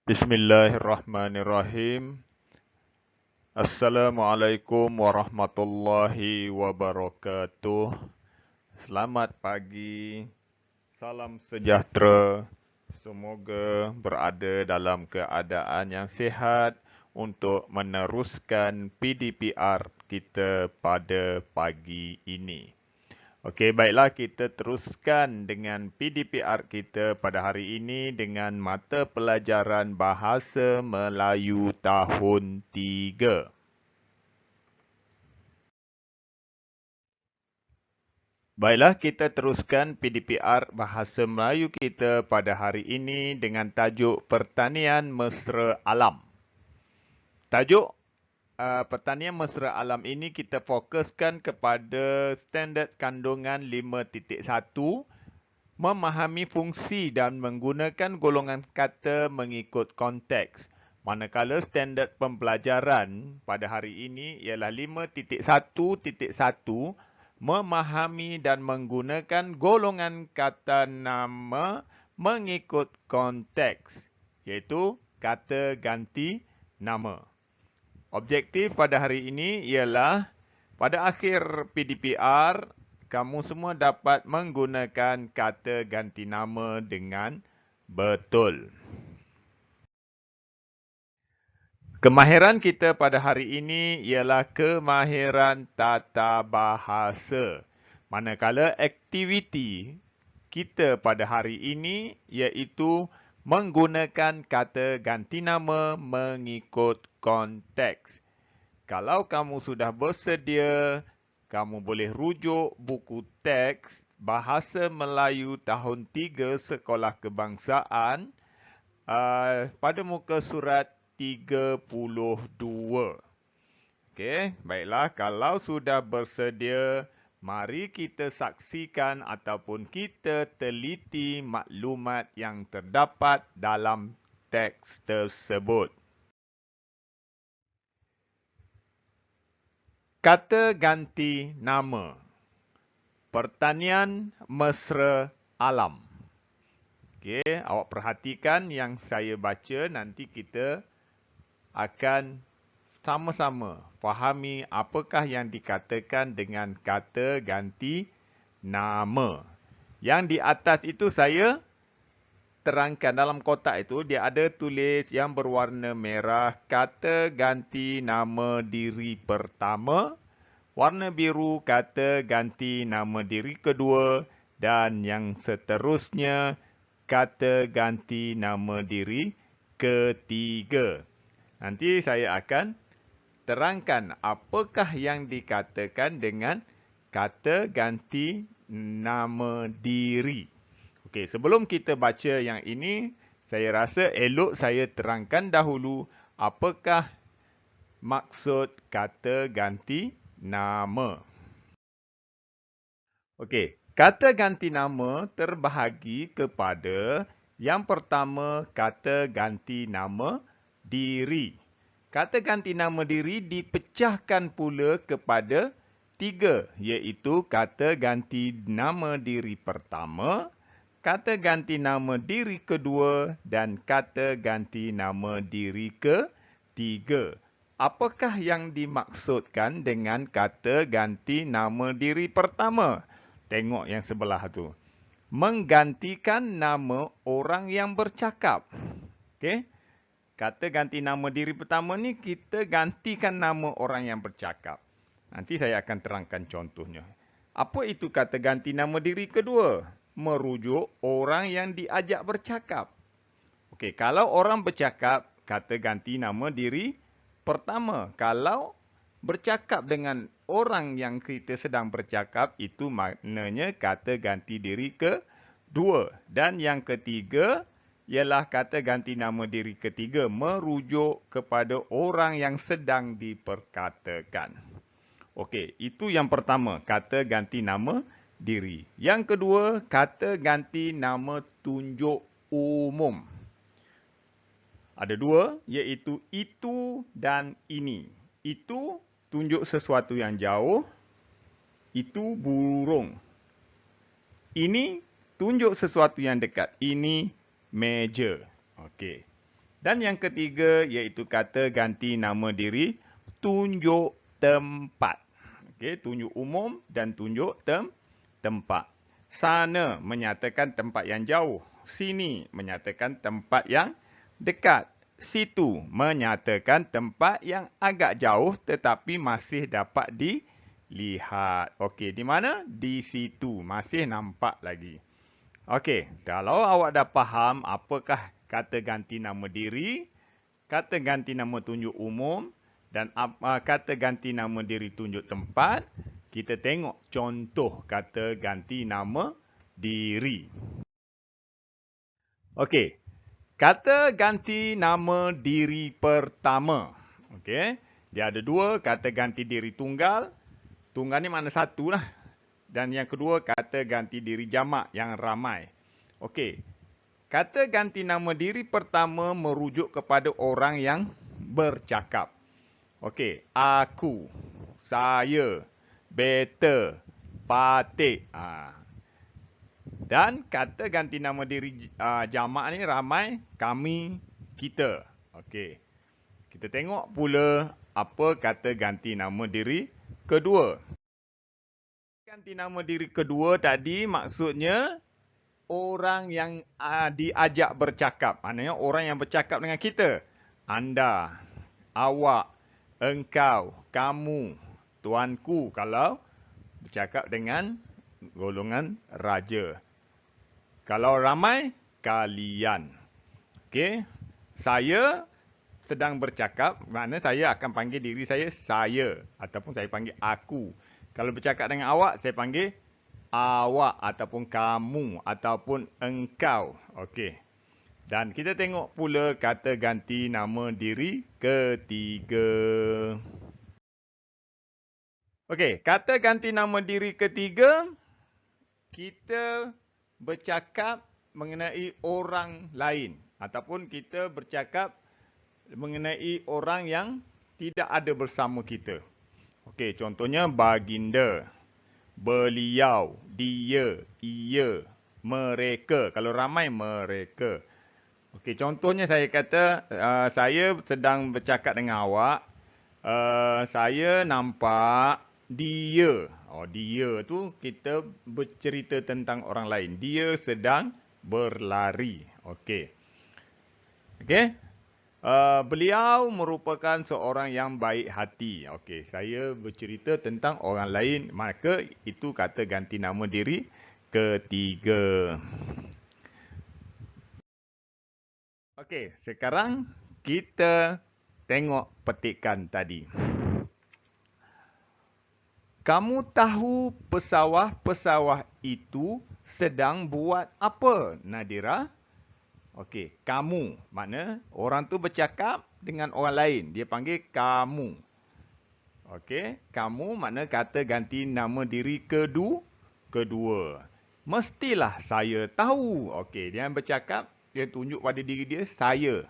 Bismillahirrahmanirrahim. Assalamualaikum warahmatullahi wabarakatuh. Selamat pagi. Salam sejahtera. Semoga berada dalam keadaan yang sihat untuk meneruskan PDPR kita pada pagi ini. Okey, baiklah kita teruskan dengan PDPR kita pada hari ini dengan mata pelajaran Bahasa Melayu tahun 3. Baiklah, kita teruskan PDPR Bahasa Melayu kita pada hari ini dengan tajuk Pertanian Mesra Alam. Tajuk pertanian mesra alam ini kita fokuskan kepada standard kandungan 5.1, memahami fungsi dan menggunakan golongan kata mengikut konteks. Manakala standard pembelajaran pada hari ini ialah 5.1.1, memahami dan menggunakan golongan kata nama mengikut konteks, iaitu kata ganti nama. Objektif pada hari ini ialah pada akhir PDPR, kamu semua dapat menggunakan kata ganti nama dengan betul. Kemahiran kita pada hari ini ialah kemahiran tata bahasa. Manakala aktiviti kita pada hari ini iaitu menggunakan kata ganti nama mengikut konteks. Kalau kamu sudah bersedia, kamu boleh rujuk buku teks Bahasa Melayu tahun 3 Sekolah Kebangsaan pada muka surat 32. Okey, baiklah, kalau sudah bersedia, mari kita saksikan ataupun kita teliti maklumat yang terdapat dalam teks tersebut. Kata ganti nama. Pertanian mesra alam. Okey, awak perhatikan yang saya baca, nanti kita akan sama-sama fahami apakah yang dikatakan dengan kata ganti nama. Yang di atas itu saya terangkan dalam kotak itu, dia ada tulis yang berwarna merah, kata ganti nama diri pertama, warna biru kata ganti nama diri kedua, dan yang seterusnya kata ganti nama diri ketiga. Nanti saya akan terangkan apakah yang dikatakan dengan kata ganti nama diri. Okey, sebelum kita baca yang ini, saya rasa elok saya terangkan dahulu apakah maksud kata ganti nama. Okey, kata ganti nama terbahagi kepada yang pertama, kata ganti nama diri. Kata ganti nama diri dipecahkan pula kepada 3, iaitu kata ganti nama diri pertama, kata ganti nama diri kedua dan kata ganti nama diri ketiga. Apakah yang dimaksudkan dengan kata ganti nama diri pertama? Tengok yang sebelah tu. Menggantikan nama orang yang bercakap. Okey? Kata ganti nama diri pertama ni kita gantikan nama orang yang bercakap. Nanti saya akan terangkan contohnya. Apa itu kata ganti nama diri kedua? Merujuk orang yang diajak bercakap. Okey, kalau orang bercakap, kata ganti nama diri pertama. Kalau bercakap dengan orang yang kita sedang bercakap, itu maknanya kata ganti diri kedua. Dan yang ketiga ialah kata ganti nama diri ketiga, merujuk kepada orang yang sedang diperkatakan. Okey, itu yang pertama, kata ganti nama diri. Yang kedua, kata ganti nama tunjuk umum. Ada dua, iaitu itu dan ini. Itu tunjuk sesuatu yang jauh, itu burung. Ini tunjuk sesuatu yang dekat, ini meja. Okey. Dan yang ketiga iaitu kata ganti nama diri tunjuk tempat. Okey, tunjuk umum dan tunjuk tempat. Sana menyatakan tempat yang jauh. Sini menyatakan tempat yang dekat. Situ menyatakan tempat yang agak jauh tetapi masih dapat dilihat. Okey, di mana? Di situ. Masih nampak lagi. Okey, kalau awak dah faham apakah kata ganti nama diri, kata ganti nama tunjuk umum dan kata ganti nama diri tunjuk tempat, kita tengok contoh kata ganti nama diri. Okey, kata ganti nama diri pertama. Okey, dia ada dua, kata ganti diri tunggal. Tunggal ni makna satu lah. Dan yang kedua, kata ganti diri jamak yang ramai. Okey, kata ganti nama diri pertama merujuk kepada orang yang bercakap. Okey, aku, saya, beta, patik. Dan kata ganti nama diri jamak ni ramai, kami, kita. Okey, kita tengok pula apa kata ganti nama diri kedua. Ganti nama diri kedua tadi maksudnya orang yang diajak bercakap. Maknanya orang yang bercakap dengan kita. Anda, awak, engkau, kamu, tuanku kalau bercakap dengan golongan raja. Kalau ramai, kalian. Okey, saya sedang bercakap, maknanya saya akan panggil diri saya ataupun saya panggil aku. Kalau bercakap dengan awak, saya panggil awak ataupun kamu ataupun engkau. Okey. Dan kita tengok pula kata ganti nama diri ketiga. Okey, kata ganti nama diri ketiga, kita bercakap mengenai orang lain ataupun kita bercakap mengenai orang yang tidak ada bersama kita. Okey, contohnya baginda, beliau, dia, ia, mereka. Kalau ramai, mereka. Okey, contohnya saya kata, saya sedang bercakap dengan awak. Saya nampak dia. Oh, dia tu kita bercerita tentang orang lain. Dia sedang berlari. Okey. Okey. Beliau merupakan seorang yang baik hati. Okey, saya bercerita tentang orang lain, maka itu kata ganti nama diri ketiga. Okey, sekarang kita tengok petikan tadi. Kamu tahu pesawah-pesawah itu sedang buat apa, Nadira? Okey, kamu. Makna orang tu bercakap dengan orang lain. Dia panggil kamu. Okey, kamu makna kata ganti nama diri kedua. Mestilah saya tahu. Okey, dia bercakap, dia tunjuk pada diri dia, saya.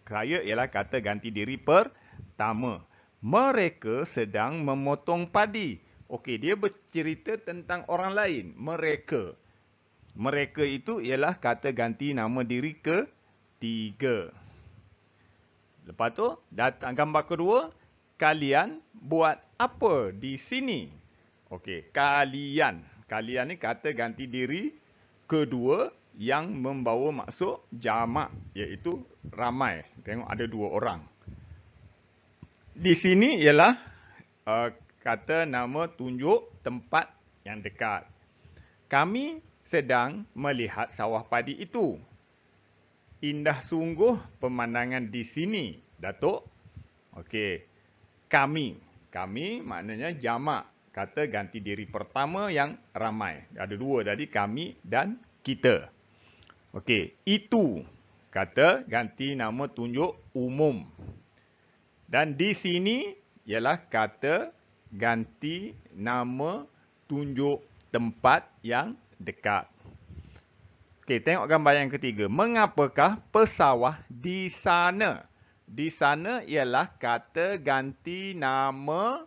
Saya ialah kata ganti diri pertama. Mereka sedang memotong padi. Okey, dia bercerita tentang orang lain. Mereka. Mereka itu ialah kata ganti nama diri ketiga. Lepas tu, datang gambar kedua. Kalian buat apa di sini? Okey, kalian. Kalian ni kata ganti diri kedua yang membawa maksud jamak, iaitu ramai. Tengok ada dua orang. Di sini ialah kata nama tunjuk tempat yang dekat. Kami sedang melihat sawah padi itu. Indah sungguh pemandangan di sini, Datuk. Okey. Kami. Kami maknanya jamak. Kata ganti diri pertama yang ramai. Ada dua tadi, kami dan kita. Okey. Itu. Kata ganti nama tunjuk umum. Dan di sini ialah kata ganti nama tunjuk tempat yang dekat. Okey, tengok gambar yang ketiga. Mengapakah pesawah di sana? Di sana ialah kata ganti nama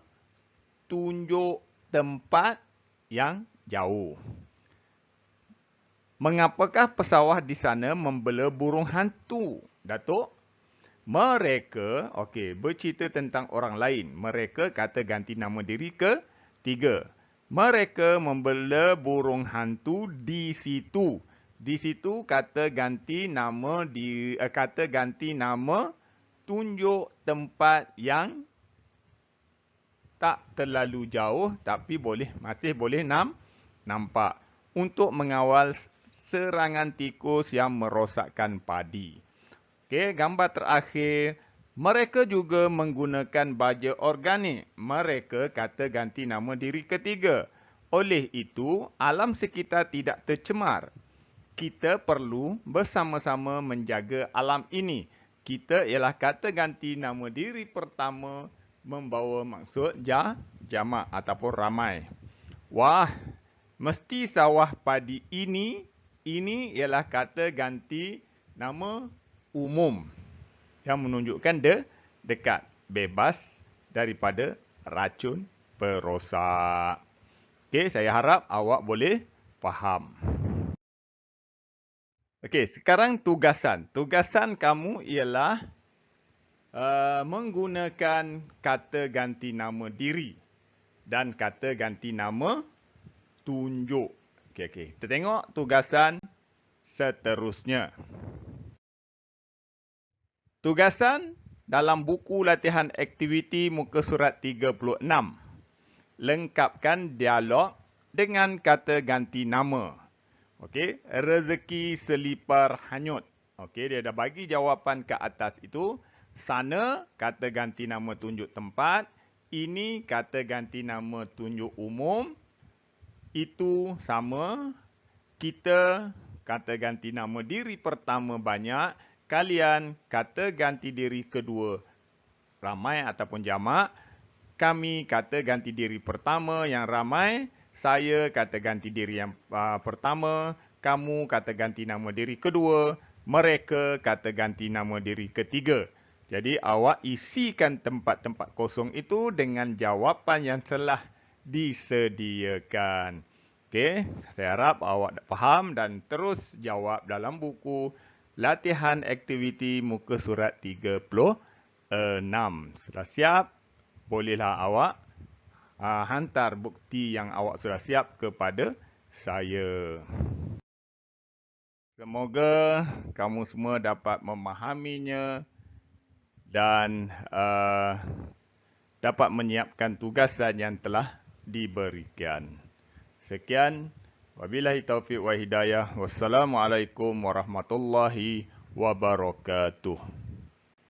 tunjuk tempat yang jauh. Mengapakah pesawah di sana membela burung hantu, Datuk? Mereka, okey, bercerita tentang orang lain. Mereka kata ganti nama diri ketiga. Mereka membela burung hantu di situ. Di situ kata ganti nama kata ganti nama tunjuk tempat yang tak terlalu jauh tapi masih boleh nampak untuk mengawal serangan tikus yang merosakkan padi. Okey, gambar terakhir, mereka juga menggunakan baja organik. Mereka kata ganti nama diri ketiga. Oleh itu, alam sekitar tidak tercemar. Kita perlu bersama-sama menjaga alam ini. Kita ialah kata ganti nama diri pertama membawa maksud jamak ataupun ramai. Wah, mesti sawah padi ini ialah kata ganti nama umum yang menunjukkan dekat, bebas daripada racun perosak. Okey, saya harap awak boleh faham. Okey, sekarang tugasan. Tugasan kamu ialah menggunakan kata ganti nama diri dan kata ganti nama tunjuk. Okey. Kita tengok tugasan seterusnya. Tugasan dalam buku latihan aktiviti muka surat 36. Lengkapkan dialog dengan kata ganti nama. Okey, rezeki selipar hanyut. Okey, dia dah bagi jawapan ke atas itu. Sana kata ganti nama tunjuk tempat. Ini kata ganti nama tunjuk umum. Itu sama. Kita kata ganti nama diri pertama banyak. Kalian kata ganti diri kedua ramai ataupun jamak. Kami kata ganti diri pertama yang ramai. Saya kata ganti diri yang pertama. Kamu kata ganti nama diri kedua. Mereka kata ganti nama diri ketiga. Jadi awak isikan tempat-tempat kosong itu dengan jawapan yang telah disediakan. Okey, saya harap awak faham dan terus jawab dalam buku latihan aktiviti muka surat 36. Sudah siap? Bolehlah awak hantar bukti yang awak sudah siap kepada saya. Semoga kamu semua dapat memahaminya dan dapat menyiapkan tugasan yang telah diberikan. Sekian. Wabillahi taufiq wa hidayah. Wassalamualaikum warahmatullahi wabarakatuh.